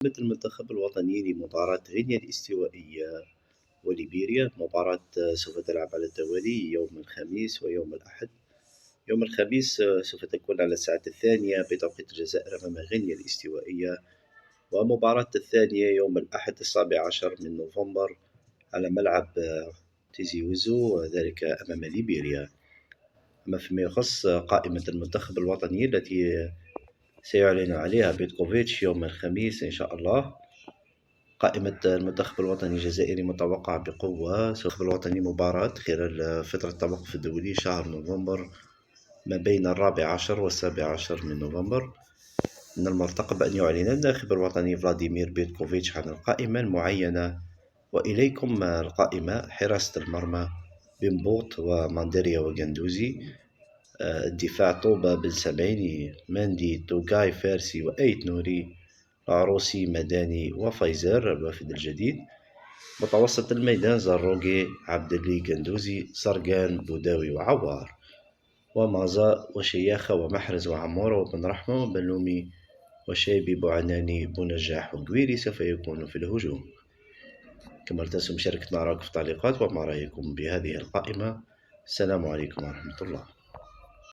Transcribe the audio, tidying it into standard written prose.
قائمة المنتخب الوطني لمباراة غينيا الاستوائية وليبيريا. مباراة سوف تلعب على التوالي يوم الخميس ويوم الأحد. يوم الخميس سوف تكون على الساعة 2 بتوقيت الجزائر أمام غينيا الاستوائية، ومباراة الثانية يوم الأحد 17 من نوفمبر على ملعب تيزي وزو، وذلك أمام ليبيريا. أما فيما يخص قائمة المنتخب الوطني التي سيعلن عليها بيتكوفيتش يوم الخميس إن شاء الله، قائمة المنتخب الوطني الجزائري متوقع بقوة. المنتخب الوطني مباراة خلال فترة التوقف الدولي شهر نوفمبر ما بين 14 و17 من نوفمبر. من المرتقب أن يعلن الناخب الوطني فلاديمير بيتكوفيتش عن القائمة المعينة. وإليكم القائمة: حراسة المرمى بنبوط ومانديريا وغندوزي، الدفاع طوبة بن سبعيني ماندي توغاي فارسي وأيت نوري، عروسي مداني وفايزر الوافد الجديد. متوسط الميدان: زروقي عبدالي غندوزي سرقان بوداوي وعوار، ومازا وشياخة ومحرز وعمورة وبن رحمة وبنلومي وشيبي بوعناني بونجاح وقويري سوف يكون في الهجوم. كما لا تنسوا مشاركة آراءكم في التعليقات وما رأيكم بهذه القائمة. السلام عليكم ورحمة الله.